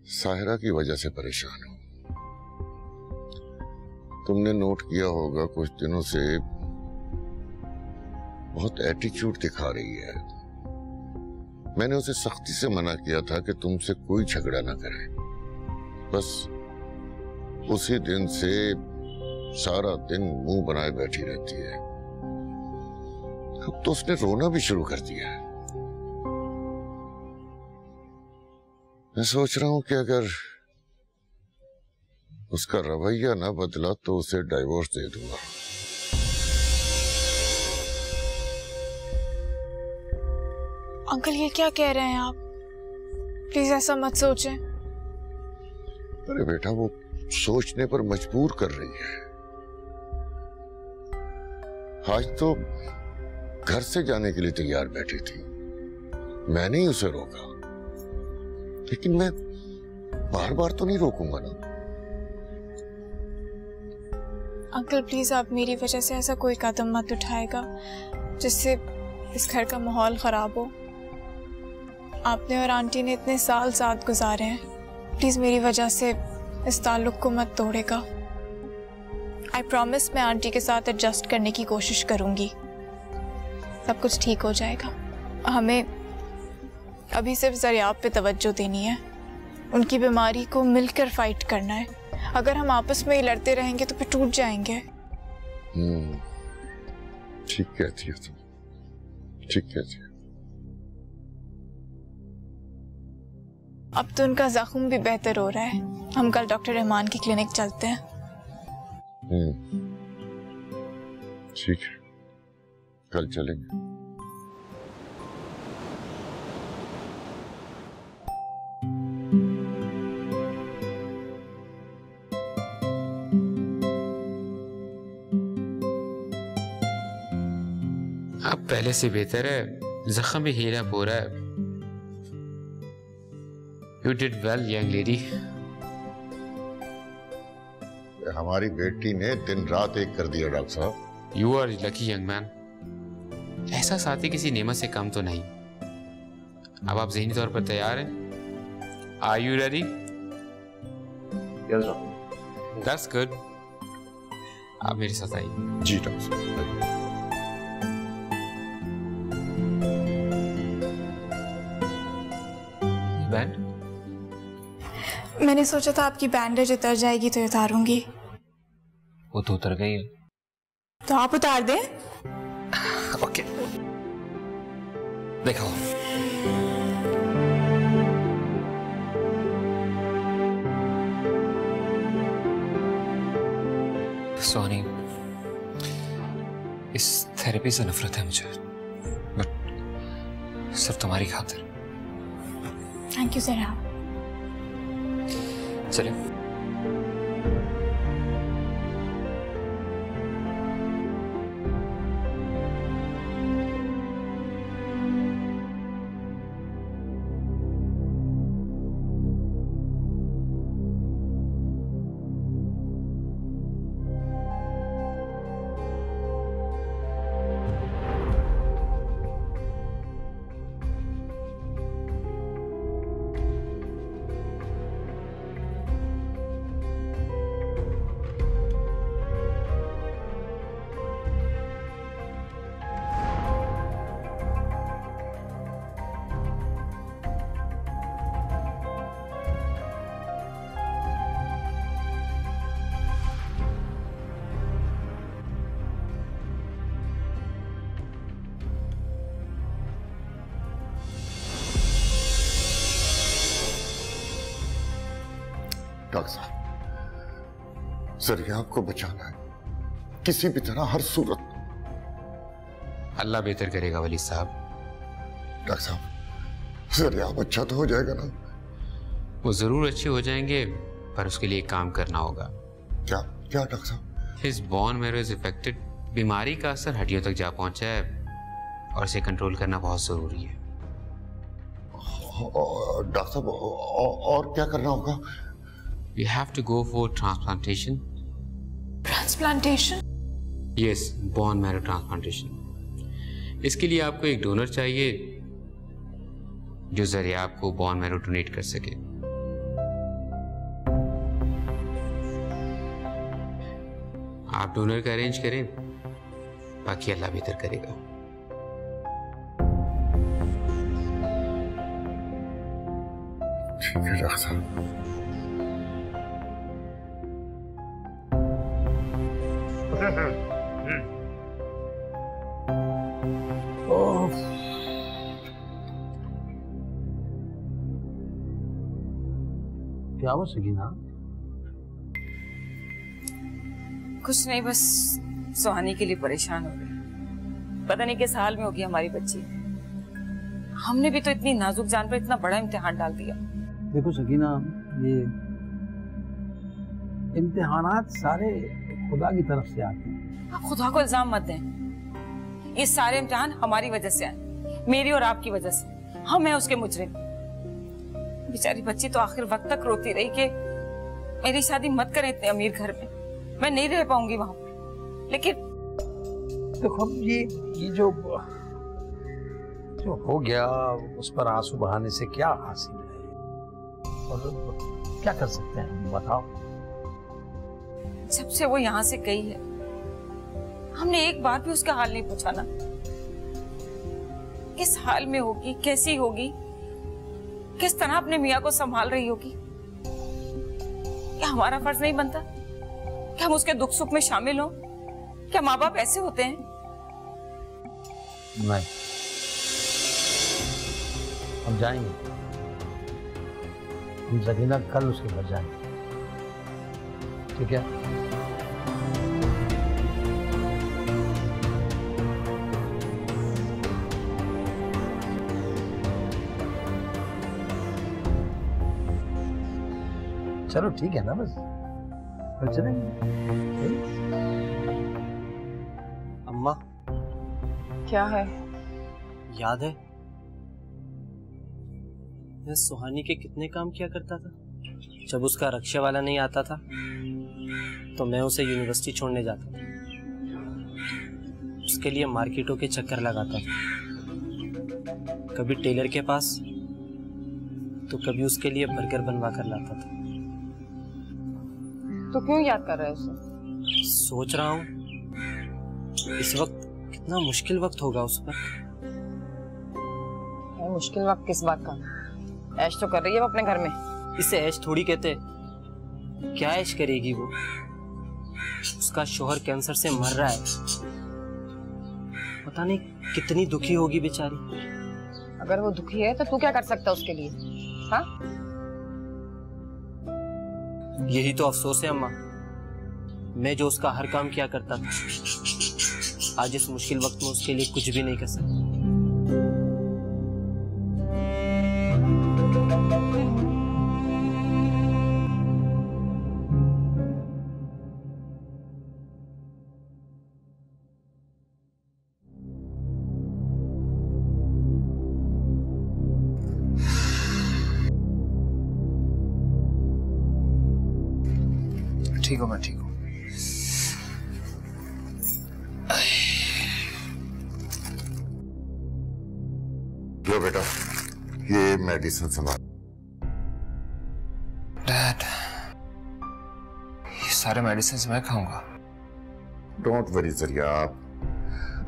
साहिरा की वजह से परेशान हूं। तुमने नोट किया होगा कुछ दिनों से बहुत एटीट्यूड दिखा रही है। मैंने उसे सख्ती से मना किया था कि तुमसे कोई झगड़ा ना करे। बस उसी दिन से सारा दिन मुंह बनाए बैठी रहती है। अब तो उसने रोना भी शुरू कर दिया है। मैं सोच रहा हूं कि अगर उसका रवैया ना बदला तो उसे डाइवोर्स दे दूंगा। अंकल ये क्या कह रहे हैं आप? प्लीज ऐसा मत सोचें। अरे बेटा, वो सोचने पर मजबूर कर रही है। आज तो घर से जाने के लिए तैयार बैठी थी। मैंने ही उसे रोका, लेकिन मैं बार बार तो नहीं रोकूंगा ना। अंकल प्लीज आप मेरी वजह से ऐसा कोई कदम मत उठाएगा जिससे इस घर का माहौल खराब हो। आपने और आंटी ने इतने साल साथ गुजारे हैं। प्लीज मेरी वजह से इस ताल्लुक को मत तोड़ेगा। आई प्रॉमिस मैं आंटी के साथ एडजस्ट करने की कोशिश करूंगी। सब कुछ ठीक हो जाएगा। हमें अभी सिर्फ ज़रियाब पे तवज्जो देनी है। उनकी बीमारी को मिलकर फाइट करना है। अगर हम आपस में ही लड़ते रहेंगे तो फिर टूट जाएंगे। ठीक कहती है तुम, ठीक कहती है। अब तो उनका जख्म भी बेहतर हो रहा है। हम कल डॉक्टर रहमान की क्लिनिक चलते हैं। ठीक है, कल चलेंगे। अब पहले से बेहतर है, जख्म भी हीला पूरा है। You did well, young lady. हमारी बेटी ने दिन रात एक कर दिया डॉक्टर साहब। You are lucky, young man. ऐसा साथी किसी नेमत से कम तो नहीं। अब आप ज़हनी तौर पर तैयार हैं? Are you ready? Yes, doctor. That's good. आप मेरे साथ आइए। जी डॉक्टर साहब। बैंड? मैंने सोचा था आपकी बैंडेज उतर जाएगी तो उतारूंगी। वो तो उतर गई है। तो आप उतार दें। ओके। देखो। सोनी, इस थेरेपी से नफरत है मुझे, बट सिर्फ तुम्हारी खातिर। Thank you sir. चलिए। डॉक्टर साहब, ज़रियाब को बचाना है किसी भी तरह, हर सूरत। अल्लाह बेहतर करेगा वली साहब। डॉक्टर साहब, ज़रियाब अच्छा तो हो जाएगा ना? वो जरूर अच्छे हो जाएंगे, पर उसके लिए एक काम करना होगा। क्या क्या डॉक्टर साहब? His bone marrow is affected. बीमारी का असर हड्डियों तक जा पहुंचा है और इसे कंट्रोल करना बहुत जरूरी है। डॉक्टर साहब, और क्या करना होगा? We have to go for transplantation. Transplantation? Yes, bone marrow transplantation. इसके लिए आपको एक डोनर चाहिए जो ज़रियाब को बोन मैरो डोनेट कर सके। आप डोनर का अरेंज करें, बाकी अल्लाह बेहतर करेगा। ठीक है डॉक्टर साहब। क्या हो सकीना? कुछ नहीं, बस सुहानी के लिए परेशान हो गई। पता नहीं किस हाल में होगी हमारी बच्ची। हमने भी तो इतनी नाजुक जान पर इतना बड़ा इम्तिहान डाल दिया। देखो सकीना, ये इम्तिहानात सारे खुदा की तरफ से आते हैं। आप खुदा को इल्जाम मत दें। ये सारे इम्तिहान हमारी वजह से आए, मेरी और आपकी वजह से। हम हैं उसके मुजरिम। बेचारी बच्ची तो आखिर वक्त तक रोती रही कि मेरी शादी मत करें इतने अमीर घर में, मैं नहीं रह पाऊंगी वहां पर। लेकिन देखो ये जो हो गया, उस पर आंसू बहाने से क्या हासिल है और क्या कर सकते हैं, बताओ। जब से वो यहाँ से गई है, हमने एक बार भी उसका हाल नहीं पूछा ना। किस हाल में होगी, कैसी होगी, किस तरह अपने मियाँ को संभाल रही होगी। क्या हमारा फर्ज नहीं बनता कि हम उसके दुख सुख में शामिल हों? क्या माँ बाप ऐसे होते हैं? नहीं, हम जाएंगे। हम सकीना कल उसके घर जाएंगे, ठीक है? चलो ठीक है ना, बस कल चलेंगे। अम्मा, क्या है? याद है मैं सुहानी के कितने काम किया करता था? जब उसका रक्षा वाला नहीं आता था तो मैं उसे यूनिवर्सिटी छोड़ने जाता था, उसके लिए मार्केटों के चक्कर लगाता था, कभी टेलर के पास तो कभी उसके लिए बर्गर बनवा कर लाता था। तो क्यों याद कर रहे हो उसे? सोच रहा हूँ इस वक्त कितना मुश्किल वक्त होगा उस पर। मुश्किल वक्त किस बात का? ऐश तो कर रही है वो अपने घर में। इसे ऐश थोड़ी कहते। क्या ऐश करेगी वो? उसका शौहर कैंसर से मर रहा है, पता नहीं कितनी दुखी होगी बेचारी। अगर वो दुखी है तो तू क्या कर सकता है उसके लिए? हाँ, यही तो अफसोस है अम्मा, मैं जो उसका हर काम किया करता था, आज इस मुश्किल वक्त में उसके लिए कुछ भी नहीं कर सकता। ठीक हूँ, मैं ठीक हूँ। लो बेटा, ये मेडिसिन संभाल। डैड, ये सारे मेडिसिन मैं खाऊंगा? डोंट वरी जरिया,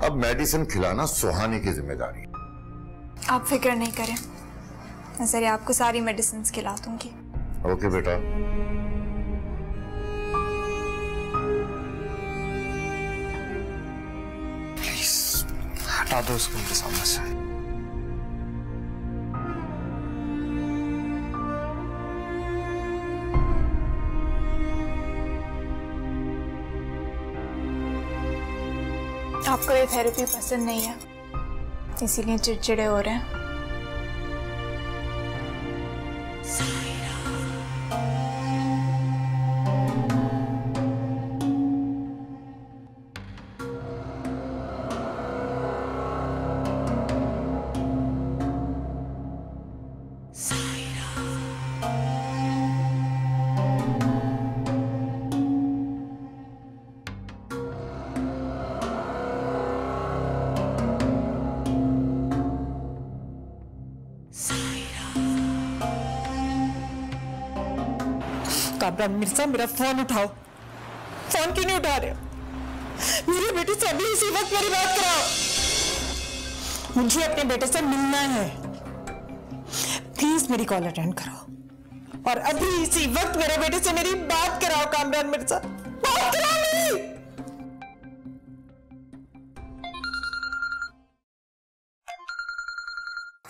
अब मेडिसिन खिलाना सुहानी की जिम्मेदारी। आप फिक्र नहीं करें, मैं जरिया आपको सारी मेडिसिन खिला दूंगी। ओके बेटा। हटा दो उसको उनके सामने से। आपको ये थेरेपी पसंद नहीं है, इसीलिए चिड़चिड़े हो रहे हैं। काबरा मिर्जा, मेरा फोन उठाओ। फोन क्यों नहीं उठा रहे? मेरे बेटे से अभी इसी वक्त मेरी बात कराओ। मुझे अपने बेटे से मिलना है। प्लीज मेरी कॉल अटेंड करो और अभी इसी वक्त मेरे बेटे से मेरी बात कराओ। कामरान मिर्जा, बात कराओ मेरी।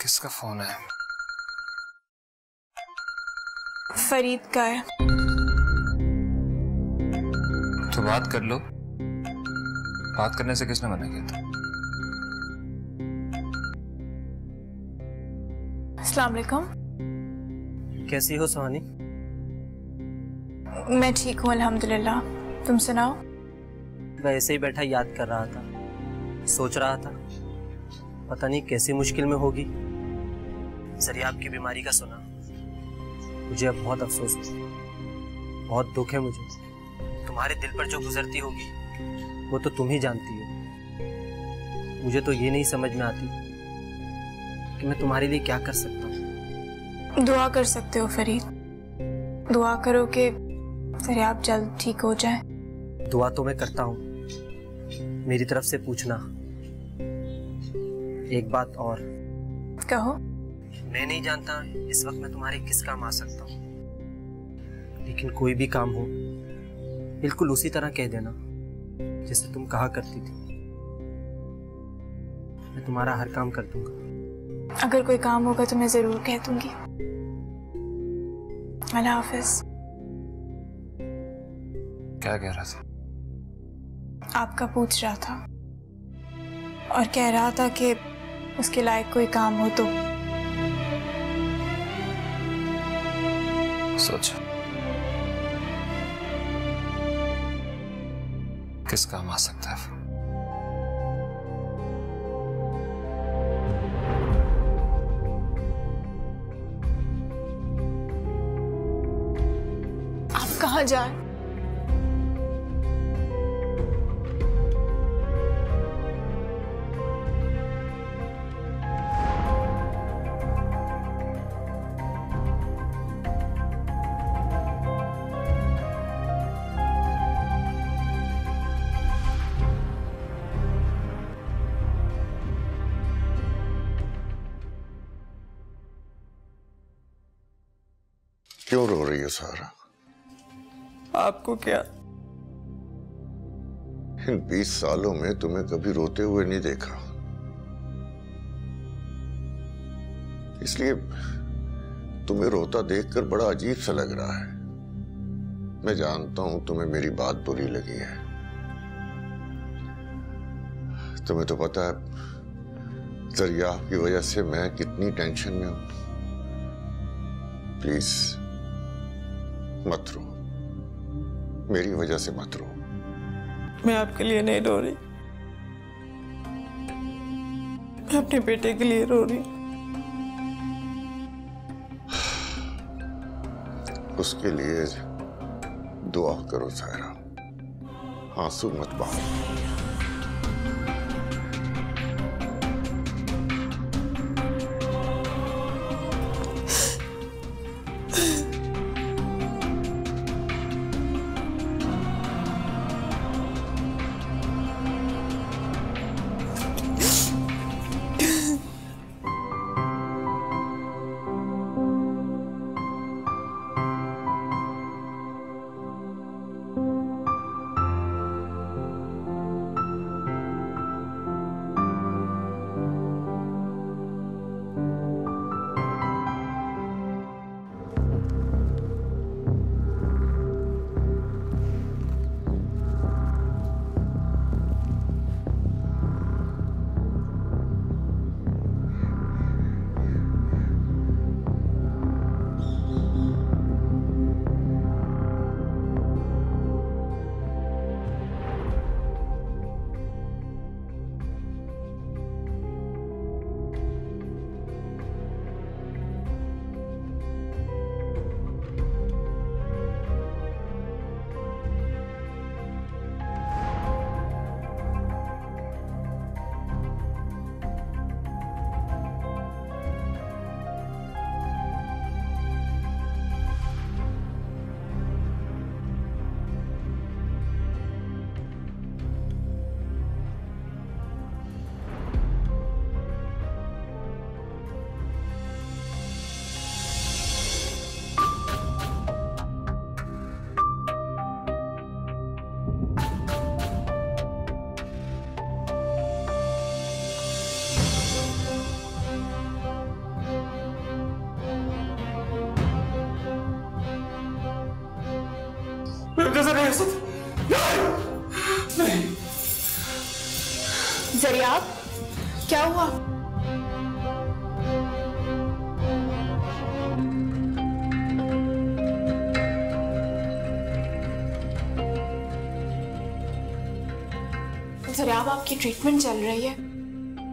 किसका फोन है? फरीद का है। तो बात कर लो। बात करने से किसने मना किया था? अस्सलाम वालेकुम। कैसी हो सुहानी? मैं ठीक हूँ अल्हम्दुलिल्लाह, तुम सुनाओ। मैं ऐसे ही बैठा याद कर रहा था, सोच रहा था पता नहीं कैसी मुश्किल में होगी। जरिया आपकी बीमारी का सुना, मुझे अब बहुत अफसोस है, बहुत दुख है मुझे। तुम्हारे दिल पर जो गुजरती होगी वो तो तुम ही जानती हो। मुझे तो ये नहीं समझ में आती कि मैं तुम्हारे लिए क्या कर सकता हूँ। दुआ कर सकते हो फरीद, दुआ करो कि जरिया आप जल्द ठीक हो जाए। दुआ तो मैं करता हूँ, मेरी तरफ से पूछना। एक बात और। कहो। मैं नहीं जानता इस वक्त मैं तुम्हारे किस काम आ सकता हूँ, लेकिन कोई भी काम हो बिल्कुल उसी तरह कह देना जैसे तुम कहा करती थी। मैं तुम्हारा हर काम कर दूंगा। अगर कोई काम होगा तो मैं जरूर कह दूंगी। अल्लाह हाफिज। क्या कह रहा था? आपका पूछ रहा था और कह रहा था कि उसके लायक कोई काम हो तो। सोचा किस काम आ सकता है? आप कहाँ जा रहे? क्यों रो रही है सारा? आपको क्या? इन 20 सालों में तुम्हें कभी रोते हुए नहीं देखा, इसलिए तुम्हें रोता देखकर बड़ा अजीब सा लग रहा है। मैं जानता हूं तुम्हें मेरी बात बुरी लगी है। तुम्हें तो पता है जरिया की वजह से मैं कितनी टेंशन में हूं। प्लीज मत रो, मेरी वजह से मत रो। मैं आपके लिए नहीं रो रही, मैं अपने बेटे के लिए रो रही। उसके लिए दुआ करो सायरा, आंसू मत बहाओ। जैसे नहीं हो सकता। नहीं। जरिया, क्या हुआ? जरियाब, आपकी ट्रीटमेंट चल रही है,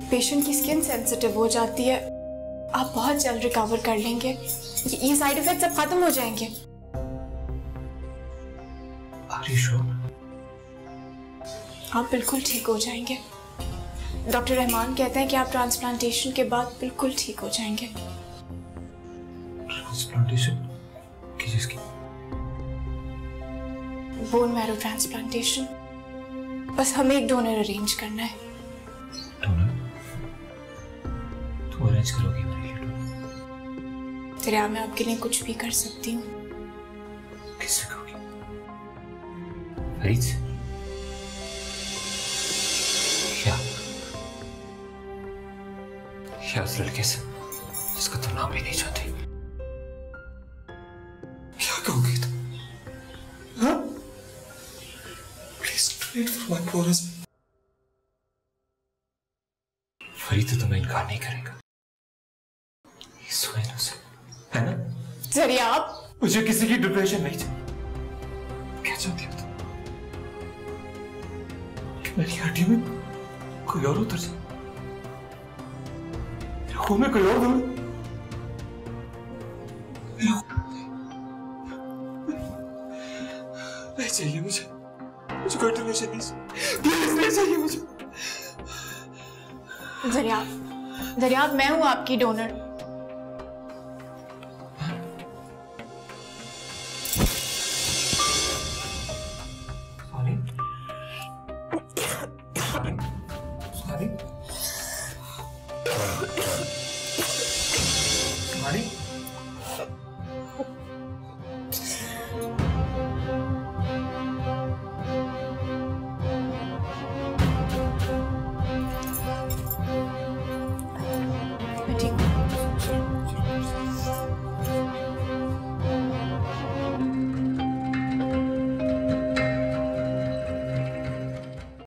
पेशेंट की स्किन सेंसिटिव हो जाती है, आप बहुत जल्द रिकवर कर लेंगे, ये साइड इफेक्ट सब खत्म हो जाएंगे। आप बिल्कुल ठीक हो जाएंगे। डॉक्टर रहमान कहते हैं कि आप ट्रांसप्लांटेशन के बाद बिल्कुल ठीक हो जाएंगे। ट्रांसप्लांटेशन? किसकी? Bone marrow transplantation. बस हमें एक डोनर अरेंज करना है। डोनर? तू अरेंज करोगी मेरे लिए डोनर? दरिया, मैं आपके लिए कुछ भी कर सकती हूँ। किससे करोगी? फरीद से? या उस लड़के से जिसका तुम नाम भी नहीं जानती? क्या कहोगी तुम? हाँ? Please donate for my poor husband. Farid तो तुम्हें इनकार नहीं करेगा। He's so innocent, है ना? जरिया, मुझे किसी की डिप्रेशन नहीं चाहिए। क्या चाहती हो तुम? कि मेरी हड्डी में कोई और उतर जाए? खून में कोई और दौड़े? नहीं चाहिए मुझे कोई डोनेशन नहीं, प्लीज नहीं चाहिए मुझे। दरिया, मैं हूँ आपकी डोनर।